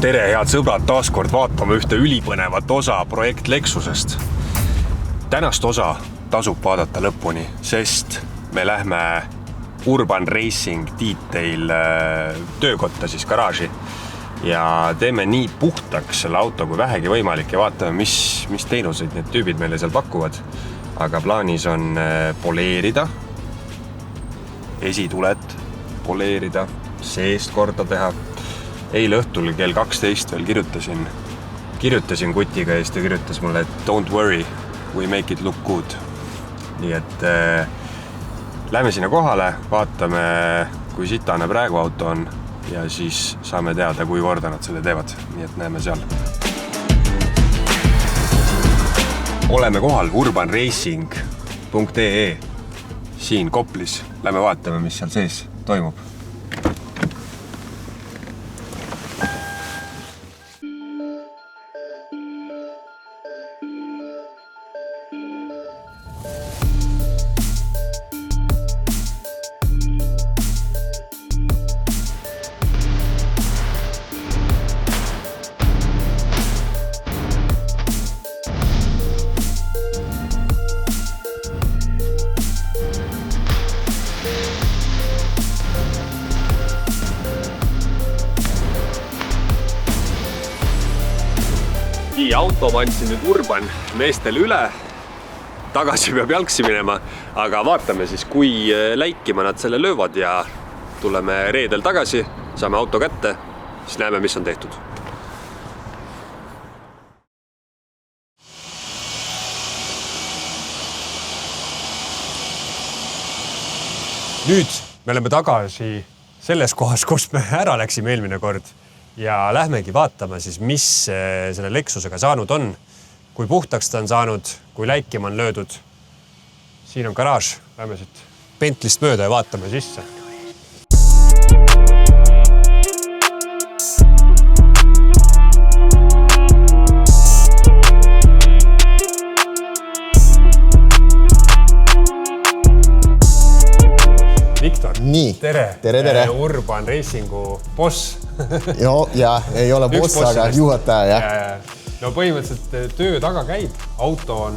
Tere, head sõbrad, taaskord vaatame ühte ülipõnevat osa projekt Lexusest. Tänast osa tasub vaadata lõpuni, sest me lähme Urban Racing Detail töökotta siis garaaži ja teeme nii puhtaks selle auto kui vähegi võimalik ja vaatame, mis teenuseid need tüübid meile seal pakuvad. Aga plaanis on poleerida, esitulet poleerida, seest korda teha. Eile õhtul kell 12 veel kirjutasin kutiga ja ta kirjutas mulle, et don't worry, we make it look good. Nii et lähme sinna kohale, vaatame, kui sitane praegu auto on ja siis saame teada, kui korda nad seda teevad. Nii et näeme seal. Oleme kohal urbanracing.ee siin Koplis. Lähme vaatame, mis seal sees toimub. Auto ma andsin nüüd Urban meestel üle, tagasi peab jalgsi minema, aga vaatame siis, kui läikima nad selle löövad ja tuleme reedel tagasi, saame auto kätte, siis näeme, mis on tehtud. Nüüd me oleme tagasi selles kohas, kus me ära läksime eelmine kord. Ja lähmegi vaatama siis, mis selle Lexusega saanud on, kui puhtaks ta on saanud, kui läikima on löödud. Siin on garaaž, lähme siit Bentleyst mööda ja vaatame sisse. Viktor, tere. Urban Racingu boss. ja ei ole boss, aga juhataja. No põhimõtteliselt töö taga käib. Auto on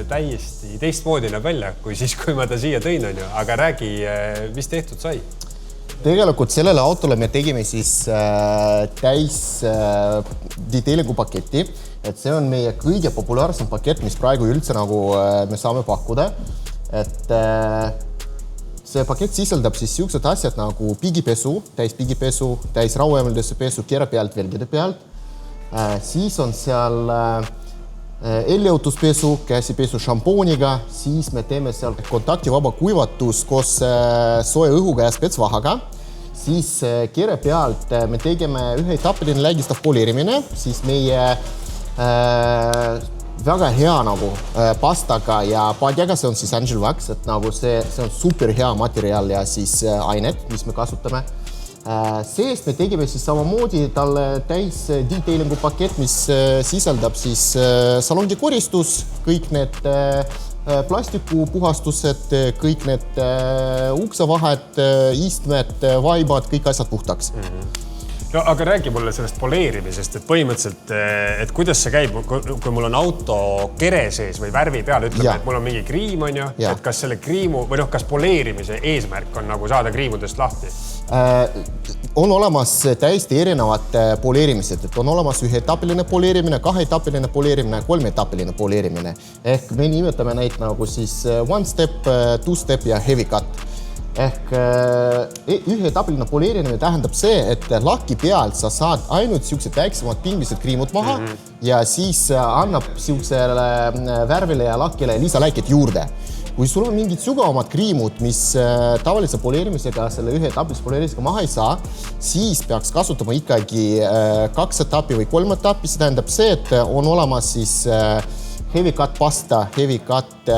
täiesti teistmoodi näeb välja, kui siis, kui ma ta siia tõin on ju. Aga räägi, mis tehtud sai? Tegelikult sellele autole me tegime siis täis detailingu paketi. Et see on meie kõige populaarsem pakett, mis praegu üldse nagu me saame pakkuda. Et see pakett sisaldab siis siuksed asjad nagu pigipesu, täis rauaemelduse pesu, kera pealt, velgide pealt. Siis on seal L-jõutuspesu, käsipesu šampooniga, siis me teeme seal kontaktivaba kuivatus koos soe õhuga ja spetsvahaga. Siis kera pealt me tegeme ühe etapiline lägistav poleerimine, siis meie väga hea nagu pastaga ja padjaga, see on siis Angel Wax, et nagu see on super hea materjal ja siis ainet, mis me kasutame. Seest me tegime siis samamoodi talle täis detailingu pakett, mis sisaldab siis salongi koristus, kõik need plastiku puhastused, kõik need uksavahed, istmed, vaibad, kõik asjad puhtaks. No, aga räägi mulle sellest poleerimisest, et põhimõtteliselt, et kuidas see käib, kui mul on auto kere sees või värvi peal, ütleme, et mul on mingi kriim on ju, et kas selle kriimu või kas poleerimise eesmärk on nagu saada kriimudest lahti? On olemas täiesti erinevad poleerimised, et on olemas üheetapiline poleerimine, kaheetapiline poleerimine, kolmeetapiline poleerimine. Ehk me nimetame neid nagu siis one step, two step ja heavy cut. Ehk üheetapiline poleerimine tähendab see, et laki pealt sa saad ainult siuksed väiksemad pingvised kriimud maha ja siis annab siuksele värvile ja lakile lisaläiked juurde. Kui sul on mingid sügavamad kriimud, mis tavalise poleerimisega selle üheetapilise poleerimisega maha ei saa, siis peaks kasutama ikkagi 2 etappi või 3 etappi. See tähendab see, et on olemas siis heavy cut pasta, heavy cut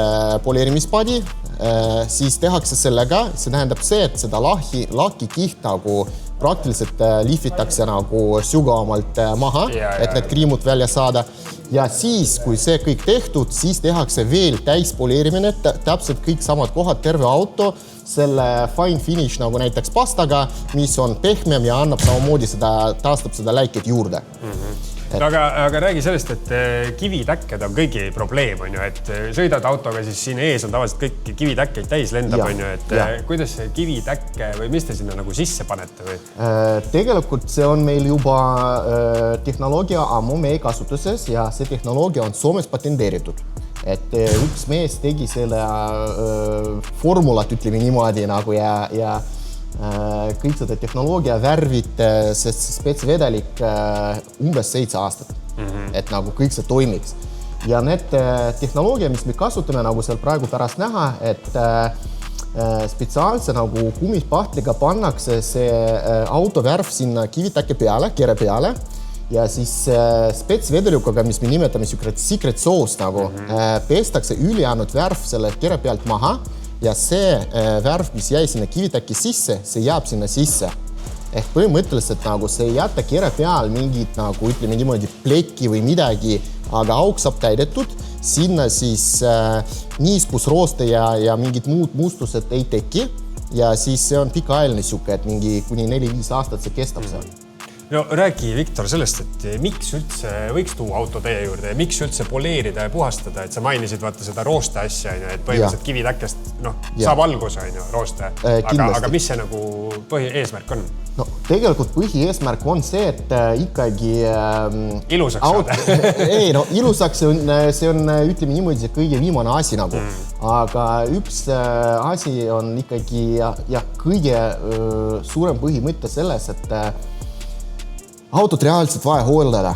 poleerimispadi, siis tehakse sellega, see tähendab see, et seda laki kiht nagu praktiliselt lihvitakse nagu sügavamalt maha, et need kriimud välja saada. ja siis, kui see kõik tehtud, siis tehakse veel täispoleerimine, täpselt kõik samad kohad, terve auto, selle fine finish nagu näiteks pastaga, mis on pehmem ja annab samamoodi taastab seda läikit juurde. Aga räägi sellest, et kivitäkked on kõigi probleem, on ju, et sõidad autoga, siis siin ees on tavaliselt kõik kivitäkkeid täis lendab, on ju, et kuidas see kivitäkke või mis te sinna nagu sisse panete või? Tegelikult see on meil juba tehnoloogia ammu meie kasutuses ja see tehnoloogia on Soomes patenteeritud. Et üks mees tegi selle formulat, ütleme niimoodi nagu ja kõik seda tehnoloogia värvid, sest spetsvedelik umbes 7 aastat, et nagu kõik see toimiks. Ja need tehnoloogia, mis me kasutame nagu seal praegu pärast näha, et spetsiaalse nagu kumispahtliga pannakse see autovärv sinna kivitäkke peale, kere peale ja siis spetsvedelikuga, mis me nimetame secret sauce nagu, pestakse ülejäänud värv selle kere pealt maha ja see värv, mis jäi sinna kivitäki sisse, see jääb sinna sisse. Ehk põhimõtteliselt nagu see ei jätta kere peal mingit nagu ütleme niimoodi plekki või midagi, aga auk saab täidetud, sinna siis niispusrooste ja mingid muud mustused ei teki ja siis see on pikaajaline siuke, et mingi kuni 4-5 aastat see kestab seal. No räägi, Viktor, sellest, et miks üldse võiks tuua auto teie juurde ja miks üldse poleerida ja puhastada, et sa mainisid vaata seda rooste asja, et põhimõtteliselt kivitäkkest saab algus, rooste, aga mis see nagu põhieesmärk on? No tegelikult põhieesmärk on see, et ikkagi ilusaks saada. Ei, no ilusaks see on ütleme niimoodi see kõige viimane asi nagu. Aga üks asi on ikkagi ja kõige suurem põhimõte selles, et autot reaalselt vaja hooldada.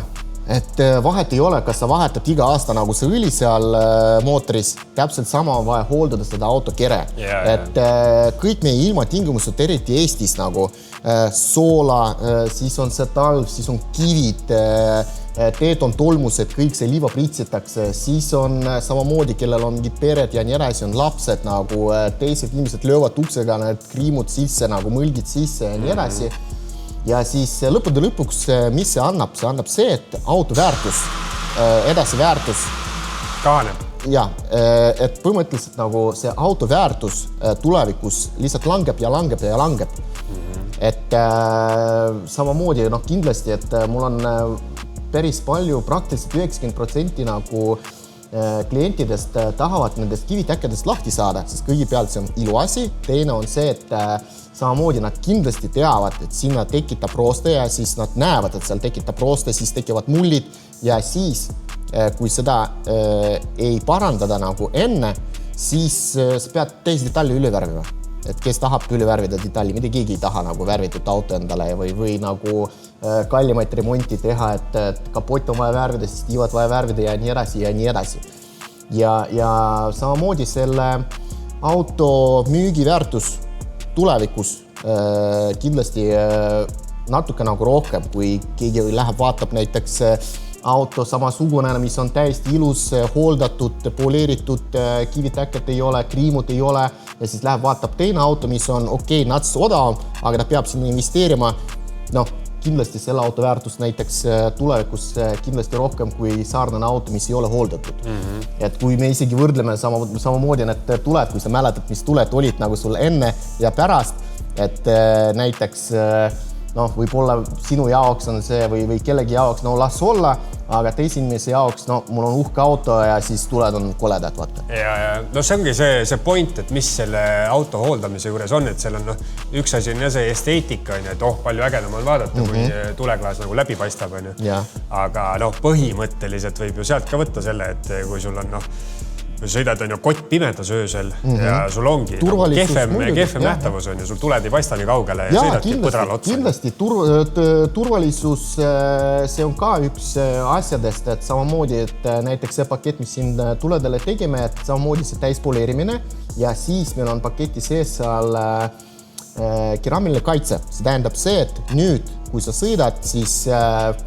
Et vahet ei ole, kas sa vahetad iga aasta nagu see õli seal mootoris, täpselt sama on vaja hooldada seda auto kere. Et kõik meie ilmatingimused, eriti Eestis nagu soola, siis on see talv, siis on kivid, teed on tolmused, kõik see liiva pritsitakse, siis on samamoodi, kellel on mingid pered ja nii edasi, on lapsed nagu teised inimesed löövad uksega need kriimud sisse, nagu mõlgid sisse ja nii edasi. Ja siis lõppude lõpuks, mis see annab? See annab see, et auto väärtus, edasi väärtus kahaneb. Ja, et põhimõtteliselt nagu see auto väärtus tulevikus lihtsalt langeb ja langeb ja langeb. Et samamoodi kindlasti, et mul on päris palju, praktiliselt 90% nagu klientidest tahavad nendest kivitäkkedest lahti saada, sest kõigepealt see on iluasi, teine on see, et samamoodi nad kindlasti teavad, et sinna tekitab rooste ja siis nad näevad, et seal tekitab rooste, siis tekivad mullid ja siis, kui seda ei parandada nagu enne, siis sa pead teisi detalle üle värvima. Et kes tahab üle värvida detaili, mida keegi ei taha nagu värvitud auto endale või nagu kallimaid remonti teha, et kapott on vaja värvida, siis tiivad vaja värvida ja nii edasi ja nii edasi. Ja samamoodi selle auto müügiväärtus tulevikus kindlasti natuke nagu rohkem, kui keegi läheb, vaatab näiteks auto samasugune, mis on täiesti ilus, hooldatud, poleeritud, kivitäkket ei ole, kriimud ei ole ja siis läheb, vaatab teine auto, mis on nats odavam, aga ta peab sinna investeerima. Kindlasti selle auto väärtus näiteks tulevikus kindlasti rohkem kui saarnane auto, mis ei ole hooldatud. Et kui me isegi võrdleme samamoodi need tuled, kui sa mäletad, mis tuled olid nagu sul enne ja pärast, et näiteks võib-olla sinu jaoks on see või kellegi jaoks las olla, aga teise inimese jaoks, mul on uhke auto ja siis tuled on koledad, vaata. Ja see ongi see point, et mis selle auto hooldamise juures on, et seal on üks asi on see esteetika, et palju ägedam on vaadata, kui tuleklaas nagu läbi paistab. Aga põhimõtteliselt võib ju sealt ka võtta selle, et kui sul on kui sõidad on ju kott pimedas öösel ja sul ongi kehvem nähtavus on ja sul tuled ei paista nii kaugele ja sõidadki põdrale otsa. Kindlasti turvalisus, see on ka üks asjadest, et samamoodi, et näiteks see pakett, mis siin tuledele tegime, et samamoodi see täispoleerimine ja siis meil on paketi sees seal keraamiline kaitse. See tähendab see, et nüüd, kui sa sõidad, siis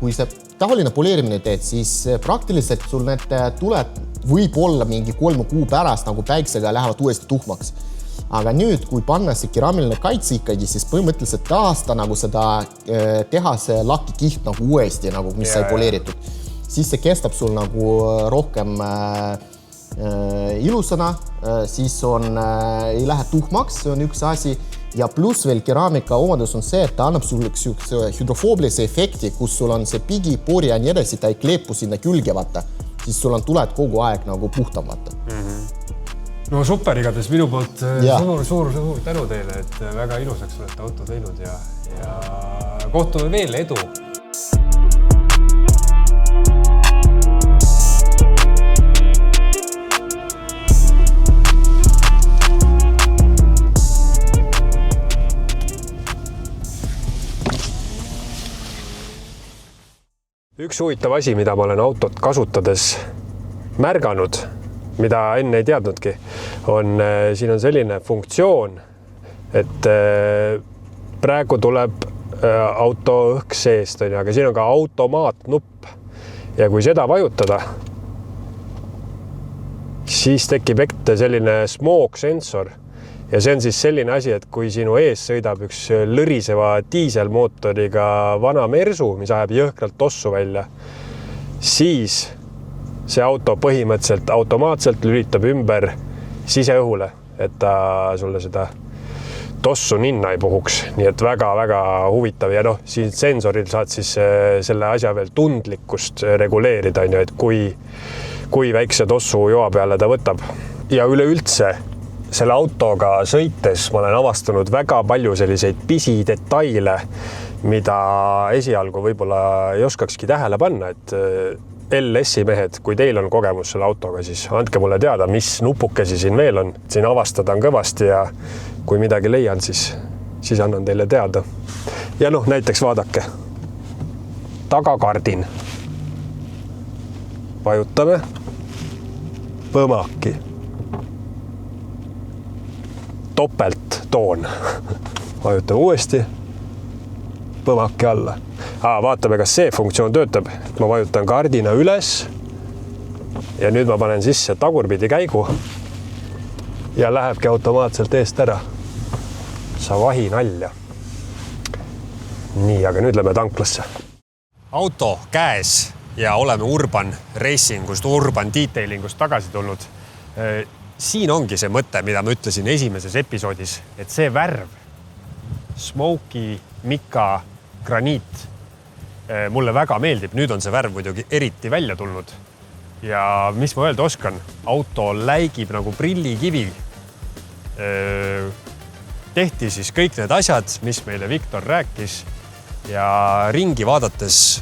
kui see taoline poleerimine teed, siis praktiliselt sul need tuled võib olla mingi 3 kuu pärast nagu päiksega lähevad uuesti tuhmaks. Aga nüüd, kui panna see keraamiline kaitse ikkagi, siis põhimõtteliselt taasta nagu seda teha see lakikiht nagu uuesti, nagu mis sai poleeritud. siis see kestab sul nagu rohkem ilusana, siis ei lähe tuhmaks, see on üks asi. Ja pluss veel keraamika omadus on see, et ta annab sulle hüdrofoobilise efekti, kus sul on see pigi, pori ja nii edasi, ta ei kleepu sinna külge, vaata. Siis sul on tuled kogu aeg nagu puhtam, vaata. No super, igatahes minu poolt suur tänu teile, et väga ilusaks olete auto teinud ja kohtume veel, edu! Üks huvitav asi, mida ma olen autot kasutades märganud, mida enne ei teadnudki, siin on selline funktsioon, et praegu tuleb auto õhk seest, aga siin on ka automaatnupp ja kui seda vajutada, siis tekib ette selline smoke sensor ja see on siis selline asi, et kui sinu ees sõidab üks lõriseva diiselmootoriga vana Mersu, mis ajab jõhkralt tossu välja, siis see auto põhimõtteliselt automaatselt lülitab ümber siseõhule, et ta sulle seda tossu ninna ei puhuks. Nii et väga-väga huvitav ja siin sensoril saad siis selle asja veel tundlikkust reguleerida, et kui väikse tossu joa peale ta võtab. Ja üleüldse selle autoga sõites ma olen avastanud väga palju selliseid pisidetaile, mida esialgu võib-olla ei oskakski tähele panna, et LS-i mehed, kui teil on kogemus selle autoga, siis andke mulle teada, mis nupukesi siin veel on. Siin avastada on kõvasti ja kui midagi leian, siis annan teile teada. Ja näiteks vaadake. Tagakardin. Vajutame. Põmaki. Topelttoon. Vajutame uuesti. Põmaki alla. Vaatame, kas see funktsioon töötab. Ma vajutan kardina üles ja nüüd ma panen sisse tagurpidi käigu ja lähebki automaatselt eest ära. Sa vahi nalja. Nii, aga nüüd lähme tanklasse. Auto käes ja oleme Urban Racingust, Urban Detailingust tagasi tulnud. Siin ongi see mõte, mida ma ütlesin esimeses episoodis, et see värv, smoky, mika, graniit, mulle väga meeldib. Nüüd on see värv muidugi eriti välja tulnud. Ja mis ma öelda oskan, auto läigib nagu prillikivi. Tehti siis kõik need asjad, mis meile Viktor rääkis ja ringi vaadates,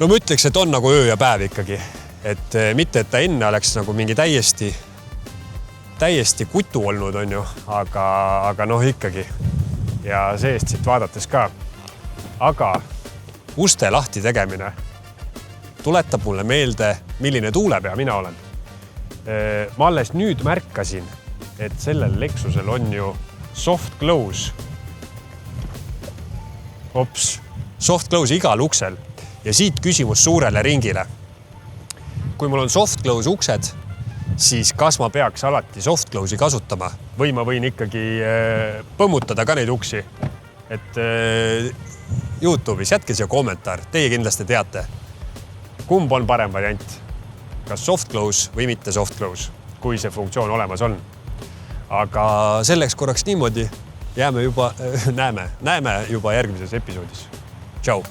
ma ütleks, et on nagu öö ja päev ikkagi. Et mitte, et ta enne oleks nagu mingi täiesti kutu olnud, on ju, aga ikkagi. Ja seest siit vaadates ka. Aga uste lahti tegemine tuletab mulle meelde, milline tuulepea mina olen. Ma alles nüüd märkasin, et sellel Lexusel on ju soft close. Soft close igal uksel. Ja siit küsimus suurele ringile. Kui mul on soft close uksed, siis kas ma peaks alati soft close'i kasutama või ma võin ikkagi põmmutada ka neid uksi. Et YouTube'is jätke siia kommentaar, teie kindlasti teate, kumb on parem variant, kas soft close või mitte soft close, kui see funktsioon olemas on. Aga selleks korraks niimoodi näeme juba järgmises episoodis. Tšau!